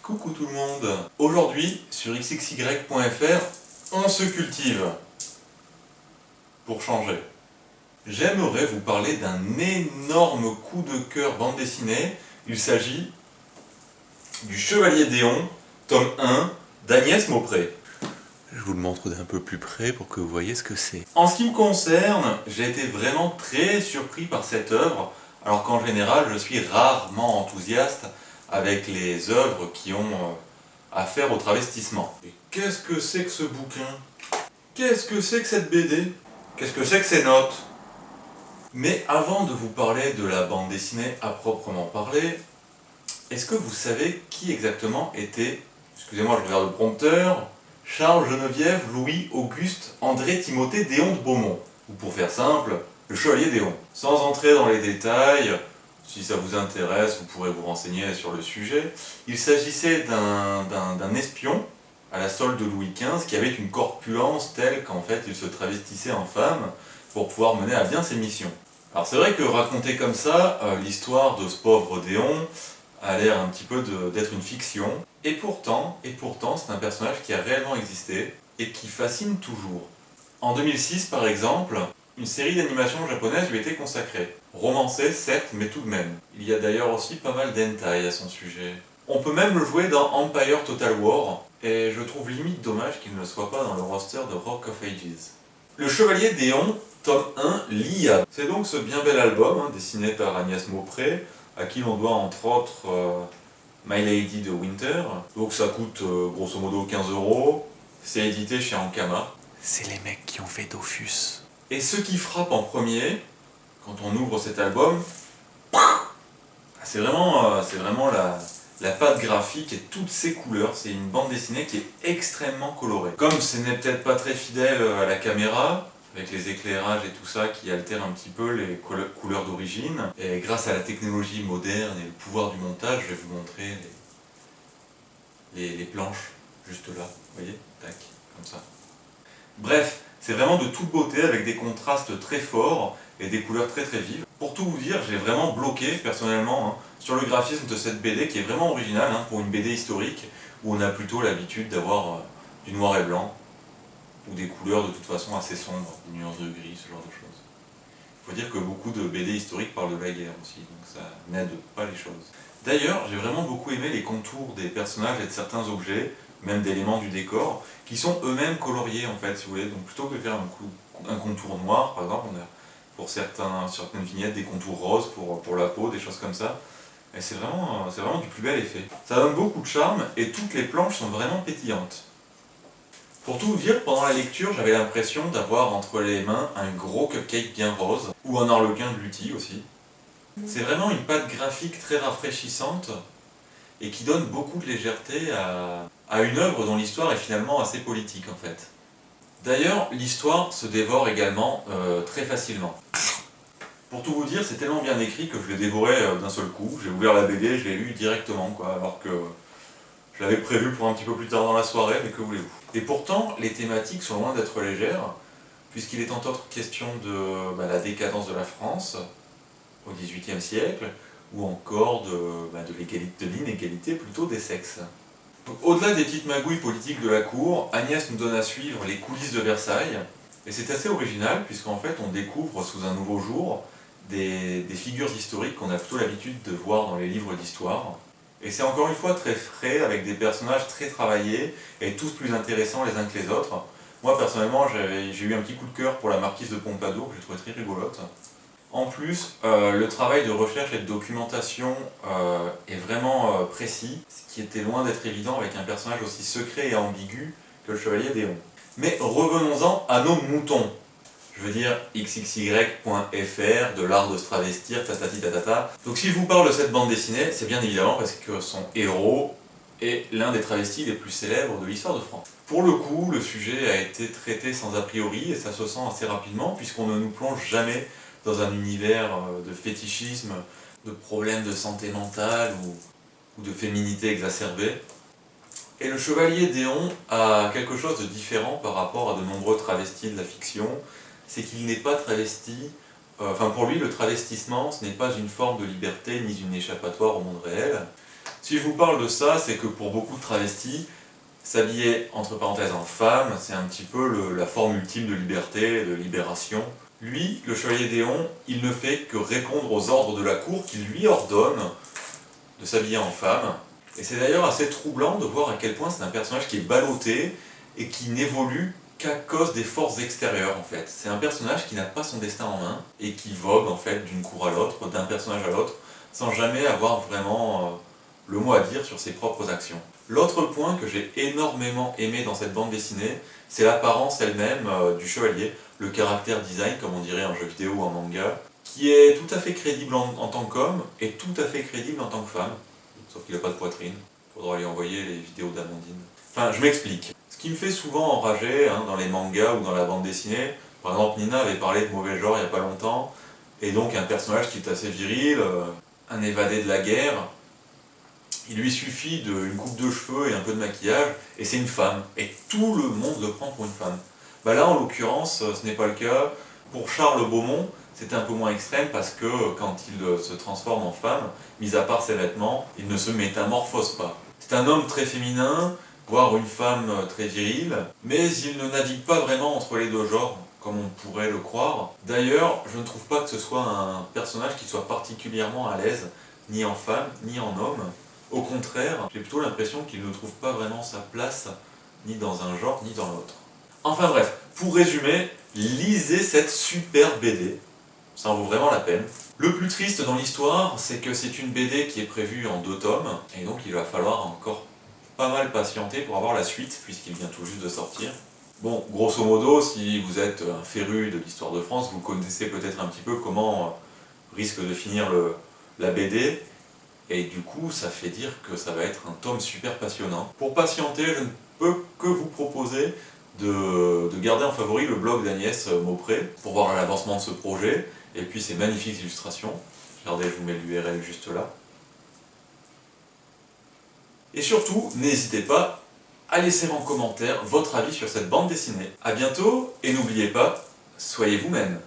Coucou tout le monde. Aujourd'hui, sur xxy.fr, on se cultive. Pour changer. J'aimerais vous parler d'un énorme coup de cœur bande dessinée. Il s'agit du Chevalier d'Éon, tome 1, d'Agnès Maupré. Je vous le montre d'un peu plus près pour que vous voyez ce que c'est. En ce qui me concerne, j'ai été vraiment très surpris par cette œuvre, alors qu'en général, je suis rarement enthousiaste avec les œuvres qui ont affaire au travestissement. Et qu'est-ce que c'est que ce bouquin? Qu'est-ce que c'est que cette BD? Qu'est-ce que c'est que ces notes? Mais avant de vous parler de la bande dessinée à proprement parler, est-ce que vous savez qui exactement était, excusez-moi je regarde le prompteur, Charles Geneviève Louis Auguste André Timothée d'Éon de Beaumont, ou pour faire simple, le Chevalier d'Éon. Sans entrer dans les détails, si ça vous intéresse, vous pourrez vous renseigner sur le sujet. Il s'agissait d'un espion à la solde de Louis XV qui avait une corpulence telle qu'en fait il se travestissait en femme pour pouvoir mener à bien ses missions. Alors c'est vrai que raconté comme ça, l'histoire de ce pauvre Déon a l'air un petit peu d'être une fiction, et pourtant c'est un personnage qui a réellement existé et qui fascine toujours. En 2006 par exemple, une série d'animation japonaise lui était consacrée. Romancée certes, mais tout de même. Il y a d'ailleurs aussi pas mal d'hentai à son sujet. On peut même le jouer dans Empire Total War, et je trouve limite dommage qu'il ne soit pas dans le roster de Rock of Ages. Le Chevalier d'Éon, tome 1, l'IA. C'est donc ce bien bel album, dessiné par Agnès Maupré, à qui l'on doit entre autres My Lady de Winter. Donc ça coûte grosso modo 15 €. C'est édité chez Ankama. C'est les mecs qui ont fait Dofus. Et ce qui frappe en premier, quand on ouvre cet album, c'est vraiment la patte graphique et toutes ces couleurs. C'est une bande dessinée qui est extrêmement colorée. Comme ce n'est peut-être pas très fidèle à la caméra, avec les éclairages et tout ça qui altèrent un petit peu les couleurs d'origine, et grâce à la technologie moderne et le pouvoir du montage, je vais vous montrer les planches juste là, vous voyez, tac, comme ça. Bref, c'est vraiment de toute beauté avec des contrastes très forts et des couleurs très très vives. Pour tout vous dire, j'ai vraiment bloqué personnellement sur le graphisme de cette BD qui est vraiment originale pour une BD historique où on a plutôt l'habitude d'avoir du noir et blanc ou des couleurs de toute façon assez sombres, des nuances de gris, ce genre de choses. Il faut dire que beaucoup de BD historiques parlent de la guerre aussi, donc ça n'aide pas les choses. D'ailleurs, j'ai vraiment beaucoup aimé les contours des personnages et de certains objets, même d'éléments du décor, qui sont eux-mêmes coloriés en fait, si vous voulez. Donc plutôt que de faire un contour noir, par exemple, on a pour certaines vignettes des contours roses pour la peau, des choses comme ça. Et c'est vraiment du plus bel effet. Ça donne beaucoup de charme et toutes les planches sont vraiment pétillantes. Pour tout vous dire, pendant la lecture, j'avais l'impression d'avoir entre les mains un gros cupcake bien rose, ou un arlequin de luthi aussi. C'est vraiment une patte graphique très rafraîchissante et qui donne beaucoup de légèreté à une œuvre dont l'histoire est finalement assez politique en fait. D'ailleurs, l'histoire se dévore également très facilement. Pour tout vous dire, c'est tellement bien écrit que je l'ai dévoré d'un seul coup. J'ai ouvert la BD, je l'ai lu directement, alors que je l'avais prévu pour un petit peu plus tard dans la soirée, mais que voulez-vous. Et pourtant, les thématiques sont loin d'être légères, puisqu'il est entre autres question de la décadence de la France au XVIIIe siècle, ou encore de l'inégalité plutôt des sexes. Au-delà des petites magouilles politiques de la cour, Agnès nous donne à suivre les coulisses de Versailles, et c'est assez original puisqu'en fait on découvre sous un nouveau jour des figures historiques qu'on a plutôt l'habitude de voir dans les livres d'histoire. Et c'est encore une fois très frais, avec des personnages très travaillés, et tous plus intéressants les uns que les autres. Moi personnellement j'ai eu un petit coup de cœur pour la marquise de Pompadour, que j'ai trouvé très rigolote. En plus, le travail de recherche et de documentation est vraiment précis, ce qui était loin d'être évident avec un personnage aussi secret et ambigu que le Chevalier d'Éon. Mais revenons-en à nos moutons. Je veux dire xxy.fr, de l'art de se travestir, tatati tatata. Donc si je vous parle de cette bande dessinée, c'est bien évidemment parce que son héros est l'un des travestis les plus célèbres de l'histoire de France. Pour le coup, le sujet a été traité sans a priori et ça se sent assez rapidement puisqu'on ne nous plonge jamais dans un univers de fétichisme, de problèmes de santé mentale ou de féminité exacerbée. Et le Chevalier d'Éon a quelque chose de différent par rapport à de nombreux travestis de la fiction, c'est qu'il n'est pas travesti, pour lui le travestissement ce n'est pas une forme de liberté ni une échappatoire au monde réel, Si je vous parle de ça, c'est que pour beaucoup de travestis, s'habiller entre parenthèses en femme, c'est un petit peu la forme ultime de liberté, de libération. Lui, le chevalier d'Éon, il ne fait que répondre aux ordres de la cour qui lui ordonne de s'habiller en femme. Et c'est d'ailleurs assez troublant de voir à quel point c'est un personnage qui est ballotté et qui n'évolue qu'à cause des forces extérieures en fait. C'est un personnage qui n'a pas son destin en main et qui vogue en fait d'une cour à l'autre, d'un personnage à l'autre, sans jamais avoir vraiment le mot à dire sur ses propres actions. L'autre point que j'ai énormément aimé dans cette bande dessinée, c'est l'apparence elle-même du chevalier, le caractère design comme on dirait en jeu vidéo ou en manga, qui est tout à fait crédible en tant qu'homme et tout à fait crédible en tant que femme, sauf qu'il n'a pas de poitrine. Faudra lui envoyer les vidéos d'Amandine. Enfin, je m'explique. Ce qui me fait souvent enrager dans les mangas ou dans la bande dessinée, par exemple Nina avait parlé de mauvais genre il n'y a pas longtemps, et donc un personnage qui est assez viril, un évadé de la guerre, il lui suffit d'une coupe de cheveux et un peu de maquillage, et c'est une femme. Et tout le monde le prend pour une femme. Bah là, en l'occurrence, ce n'est pas le cas. Pour Charles Beaumont, c'est un peu moins extrême parce que quand il se transforme en femme, mis à part ses vêtements, il ne se métamorphose pas. C'est un homme très féminin, voire une femme très virile, mais il ne navigue pas vraiment entre les deux genres, comme on pourrait le croire. D'ailleurs, je ne trouve pas que ce soit un personnage qui soit particulièrement à l'aise, ni en femme, ni en homme. Au contraire, j'ai plutôt l'impression qu'il ne trouve pas vraiment sa place, ni dans un genre, ni dans l'autre. Enfin bref, pour résumer, lisez cette super BD, ça en vaut vraiment la peine. Le plus triste dans l'histoire, c'est que c'est une BD qui est prévue en 2 tomes, et donc il va falloir encore pas mal patienter pour avoir la suite, puisqu'il vient tout juste de sortir. Bon, grosso modo, si vous êtes un féru de l'histoire de France, vous connaissez peut-être un petit peu comment risque de finir la BD, et du coup, ça fait dire que ça va être un tome super passionnant. Pour patienter, je ne peux que vous proposer de garder en favori le blog d'Agnès Maupré pour voir l'avancement de ce projet, et puis ces magnifiques illustrations. Regardez, je vous mets l'URL juste là. Et surtout, n'hésitez pas à laisser en commentaire votre avis sur cette bande dessinée. A bientôt, et n'oubliez pas, soyez vous-même.